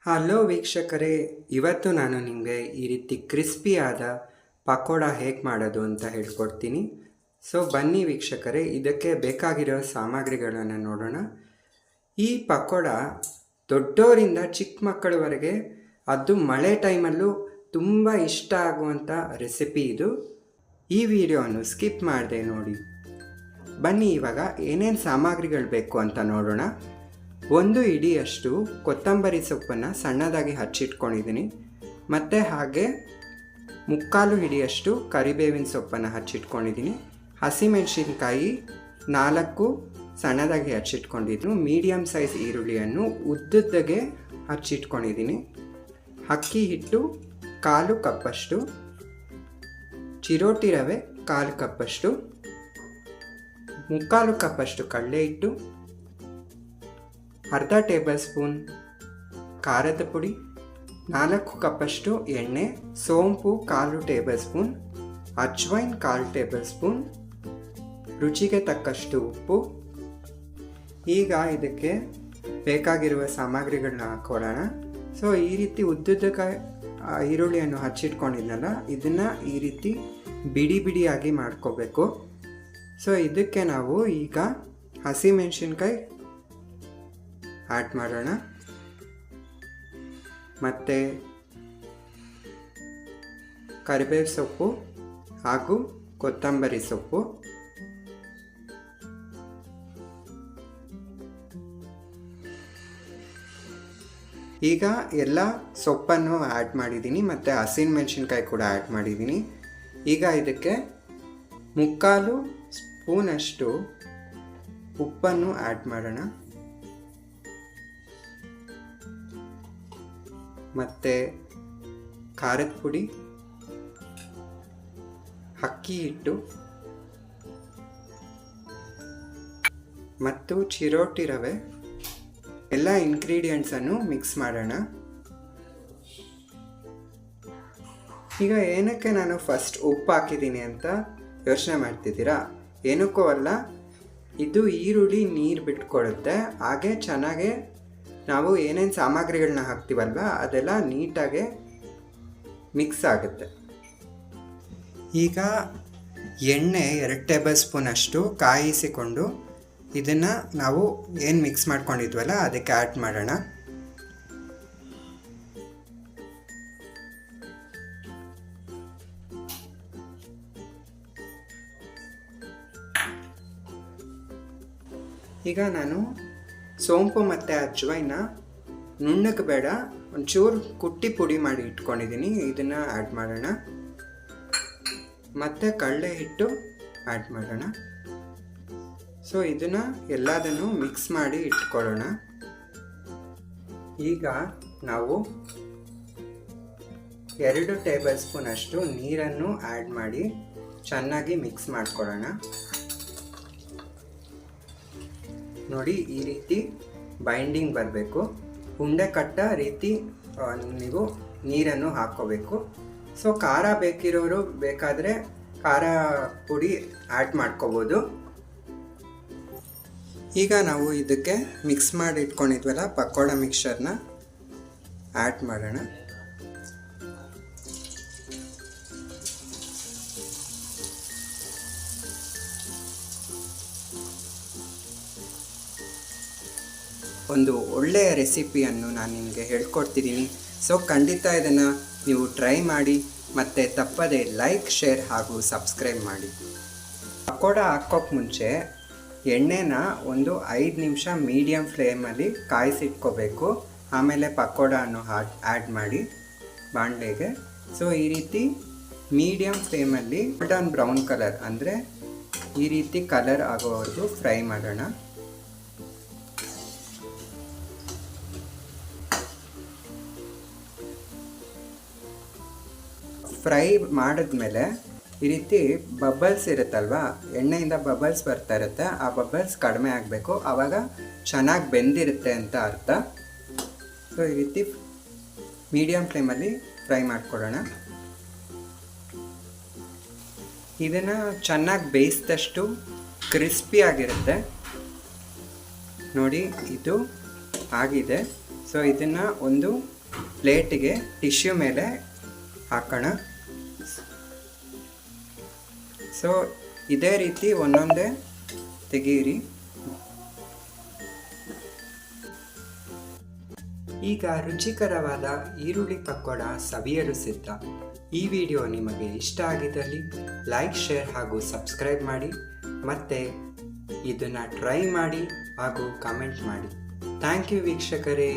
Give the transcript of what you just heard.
Hello ವೀಕ್ಷಕರೇ, ಇವತ್ತು ನಾನು ನಿಮಗೆ ಈ ರೀತಿ ಕ್ರಿಸ್ಪಿಯಾದ ಪಕೋಡ ಹೇಗೆ ಮಾಡೋದು ಅಂತ ಹೇಳ್ಕೊಡ್ತೀನಿ. ಸೊ ಬನ್ನಿ ವೀಕ್ಷಕರೇ, ಇದಕ್ಕೆ ಬೇಕಾಗಿರೋ ಸಾಮಗ್ರಿಗಳನ್ನು ನೋಡೋಣ. ಈ ಪಕೋಡ ದೊಡ್ಡವರಿಂದ ಚಿಕ್ಕ ಮಕ್ಕಳವರೆಗೆ, ಅದು ಮಳೆ ಟೈಮಲ್ಲೂ ತುಂಬ ಇಷ್ಟ ಆಗುವಂಥ ರೆಸಿಪಿ ಇದು. ಈ ವಿಡಿಯೋವನ್ನು ಸ್ಕಿಪ್ ಮಾಡದೆ ನೋಡಿ. ಬನ್ನಿ ಇವಾಗ ಏನೇನು ಸಾಮಗ್ರಿಗಳು ಬೇಕು ಅಂತ ನೋಡೋಣ. 1 ಹಿಡಿಯಷ್ಟು ಕೊತ್ತಂಬರಿ ಸೊಪ್ಪನ್ನು ಸಣ್ಣದಾಗಿ ಹಚ್ಚಿಟ್ಕೊಂಡಿದ್ದೀನಿ. ಮತ್ತು ಹಾಗೆ 3/4 ಹಿಡಿಯಷ್ಟು ಕರಿಬೇವಿನ ಸೊಪ್ಪನ್ನು ಹಚ್ಚಿಟ್ಕೊಂಡಿದ್ದೀನಿ. ಹಸಿಮೆಣಸಿನ್ಕಾಯಿ 4 ಸಣ್ಣದಾಗಿ ಹಚ್ಚಿಟ್ಕೊಂಡಿದ್ದೀನಿ. ಮೀಡಿಯಮ್ ಸೈಜ್ ಈರುಳ್ಳಿಯನ್ನು ಉದ್ದುದ್ದಗೆ ಹಚ್ಚಿಟ್ಕೊಂಡಿದ್ದೀನಿ. ಅಕ್ಕಿ ಹಿಟ್ಟು 1/4 ಕಪ್ಪಷ್ಟು, ಚಿರೋಟಿ ರವೆ 1/4 ಕಪ್ಪಷ್ಟು, 3/4 ಕಪ್ಪಷ್ಟು ಕಡಲೆ ಹಿಟ್ಟು, ಅರ್ಧ ಟೇಬಲ್ ಸ್ಪೂನ್ ಖಾರದ ಪುಡಿ, 4 ಕಪ್ಪಷ್ಟು ಎಣ್ಣೆ, ಸೋಂಪು 1/4 table spoon, ajwain 1/4 table spoon, ರುಚಿಗೆ ತಕ್ಕಷ್ಟು ಉಪ್ಪು. ಈಗ ಇದಕ್ಕೆ ಬೇಕಾಗಿರುವ ಸಾಮಗ್ರಿಗಳನ್ನ ಹಾಕೊಳ್ಳೋಣ. ಸೊ ಈ ರೀತಿ ಉದ್ದುದ್ದಕ್ಕೆ ಈರುಳ್ಳಿಯನ್ನು ಹಚ್ಚಿಟ್ಕೊಂಡಿದ್ನಲ್ಲ, ಇದನ್ನು ಈ ರೀತಿ ಬಿಡಿ ಬಿಡಿಯಾಗಿ ಮಾಡ್ಕೋಬೇಕು. ಸೊ ಇದಕ್ಕೆ ನಾವು ಈಗ ಹಸಿಮೆಣಸಿನ್ಕಾಯಿ ಆ್ಯಡ್ ಮಾಡೋಣ. ಮತ್ತು ಕರಿಬೇವು ಸೊಪ್ಪು ಹಾಗೂ ಕೊತ್ತಂಬರಿ ಸೊಪ್ಪು. ಈಗ ಎಲ್ಲ ಸೊಪ್ಪನ್ನು ಆ್ಯಡ್ ಮಾಡಿದ್ದೀನಿ ಮತ್ತು ಹಸಿಮೆಣಸಿನ್ಕಾಯಿ ಕೂಡ ಆ್ಯಡ್ ಮಾಡಿದ್ದೀನಿ. ಈಗ ಇದಕ್ಕೆ 3/4 ಸ್ಪೂನಷ್ಟು ಉಪ್ಪನ್ನು ಆ್ಯಡ್ ಮಾಡೋಣ. ಮತ್ತು ಖಾರದ ಪುಡಿ, ಅಕ್ಕಿ ಹಿಟ್ಟು ಮತ್ತು ಚಿರೋಟಿ ರವೆ ಎಲ್ಲ ಇಂಗ್ರೀಡಿಯೆಂಟ್ಸನ್ನು ಮಿಕ್ಸ್ ಮಾಡೋಣ. ಈಗ ಏನಕ್ಕೆ ನಾನು ಫಸ್ಟ್ ಉಪ್ಪು ಹಾಕಿದ್ದೀನಿ ಅಂತ ಯೋಚನೆ ಮಾಡ್ತಿದ್ದೀರಾ? ಏನಕ್ಕೂ ಅಲ್ಲ, ಇದು ಈರುಳ್ಳಿ ನೀರು ಬಿಟ್ಕೊಡುತ್ತೆ. ಹಾಗೆ ಚೆನ್ನಾಗೆ ನಾವು ಏನೇನು ಸಾಮಗ್ರಿಗಳನ್ನ ಹಾಕ್ತೀವಲ್ವ ಅದೆಲ್ಲ ನೀಟಾಗೆ ಮಿಕ್ಸ್ ಆಗುತ್ತೆ. ಈಗ ಎಣ್ಣೆ 2 ಟೇಬಲ್ ಸ್ಪೂನಷ್ಟು ಕಾಯಿಸಿಕೊಂಡು ಇದನ್ನು ನಾವು ಏನು ಮಿಕ್ಸ್ ಮಾಡ್ಕೊಂಡಿದ್ವಲ್ಲ ಅದಕ್ಕೆ ಆ್ಯಡ್ ಮಾಡೋಣ. ಈಗ ನಾನು ಸೋಂಪು ಮತ್ತು ಅಜ್ವೈನ ನುಣ್ಣಗೆ ಬೇಡ, ಒಂಚೂರು ಕುಟ್ಟಿ ಪುಡಿ ಮಾಡಿ ಇಟ್ಕೊಂಡಿದ್ದೀನಿ. ಇದನ್ನು ಆ್ಯಡ್ ಮಾಡೋಣ. ಮತ್ತು ಕಡಲೆ ಹಿಟ್ಟು ಆ್ಯಡ್ ಮಾಡೋಣ. ಸೊ ಇದನ್ನು ಎಲ್ಲದನ್ನು ಮಿಕ್ಸ್ ಮಾಡಿ ಇಟ್ಕೊಳ್ಳೋಣ. ಈಗ ನಾವು 2 ಟೇಬಲ್ ಸ್ಪೂನಷ್ಟು ನೀರನ್ನು ಆ್ಯಡ್ ಮಾಡಿ ಚೆನ್ನಾಗಿ ಮಿಕ್ಸ್ ಮಾಡ್ಕೊಳ್ಳೋಣ. ನೋಡಿ, ಈ ರೀತಿ ಬೈಂಡಿಂಗ್ ಬರಬೇಕು. ಉಂಡೆ ಕಟ್ಟ ರೀತಿ ನೀವು ನೀರನ್ನು ಹಾಕ್ಕೋಬೇಕು. ಸೊ ಖಾರ ಬೇಕಿರೋರು ಬೇಕಾದರೆ ಖಾರ ಪುಡಿ ಆ್ಯಡ್ ಮಾಡ್ಕೋಬೋದು. ಈಗ ನಾವು ಇದಕ್ಕೆ ಮಿಕ್ಸ್ ಮಾಡಿ ಇಟ್ಕೊಂಡಿದ್ವಲ್ಲ ಪಕೋಡ ಮಿಕ್ಸ್ಚರ್ನ ಆ್ಯಡ್ ಮಾಡೋಣ. ಒಂದು ಒಳ್ಳೆಯ ರೆಸಿಪಿಯನ್ನು ನಾನು ನಿಮಗೆ ಹೇಳ್ಕೊಡ್ತಿದ್ದೀನಿ. ಸೊ ಖಂಡಿತ ಇದನ್ನು ನೀವು ಟ್ರೈ ಮಾಡಿ ಮತ್ತು ತಪ್ಪದೆ ಲೈಕ್, ಶೇರ್ ಹಾಗೂ ಸಬ್ಸ್ಕ್ರೈಬ್ ಮಾಡಿ. ಪಕೋಡ ಹಾಕೋಕ್ಕೆ ಮುಂಚೆ ಎಣ್ಣೆನ ಒಂದು 5 ನಿಮಿಷ ಮೀಡಿಯಮ್ ಫ್ಲೇಮಲ್ಲಿ ಕಾಯಿಸಿಟ್ಕೋಬೇಕು. ಆಮೇಲೆ ಪಕೋಡವನ್ನು ಆ್ಯಡ್ ಮಾಡಿ ಬಾಣಲೆಗೆ. ಸೊ ಈ ರೀತಿ ಮೀಡಿಯಮ್ ಫ್ಲೇಮಲ್ಲಿ ಗೋಲ್ಡನ್ ಬ್ರೌನ್ ಕಲರ್ ಅಂದರೆ ಈ ರೀತಿ ಕಲರ್ ಆಗೋವರೆಗೂ ಫ್ರೈ ಮಾಡೋಣ. ಫ್ರೈ ಮಾಡಿದ್ಮೇಲೆ ಈ ರೀತಿ ಬಬಲ್ಸ್ ಇರುತ್ತಲ್ವ, ಎಣ್ಣೆಯಿಂದ ಬಬಲ್ಸ್ ಬರ್ತಾ ಇರುತ್ತೆ. ಆ ಬಬಲ್ಸ್ ಕಡಿಮೆ ಆಗಬೇಕು, ಆವಾಗ ಚೆನ್ನಾಗಿ ಬೆಂದಿರುತ್ತೆ ಅಂತ ಅರ್ಥ. ಸೊ ಈ ರೀತಿ ಮೀಡಿಯಮ್ ಫ್ಲೇಮಲ್ಲಿ ಫ್ರೈ ಮಾಡ್ಕೊಳ್ಳೋಣ. ಇದನ್ನು ಚೆನ್ನಾಗಿ ಬೇಯಿಸಿದಷ್ಟು ಕ್ರಿಸ್ಪಿ ಆಗಿರುತ್ತೆ. ನೋಡಿ, ಇದು ಆಗಿದೆ. ಸೊ ಇದನ್ನು ಒಂದು ಪ್ಲೇಟಿಗೆ ಟಿಶ್ಯೂ ಮೇಲೆ ಹಾಕೋಣ. ಸೊ ಇದೇ ರೀತಿ ಒಂದೊಂದೇ ತೆಗೀರಿ. ಈಗ ರುಚಿಕರವಾದ ಈರುಳ್ಳಿ ಪಕೋಡ ಸವಿಯಲು ಸಿದ್ಧ. ಈ ವಿಡಿಯೋ ನಿಮಗೆ ಇಷ್ಟ ಆಗಿದ್ದಲ್ಲಿ ಲೈಕ್, ಶೇರ್ ಹಾಗೂ ಸಬ್ಸ್ಕ್ರೈಬ್ ಮಾಡಿ. ಮತ್ತು ಇದನ್ನು ಟ್ರೈ ಮಾಡಿ ಹಾಗೂ ಕಮೆಂಟ್ ಮಾಡಿ. ಥ್ಯಾಂಕ್ ಯು ವೀಕ್ಷಕರೇ.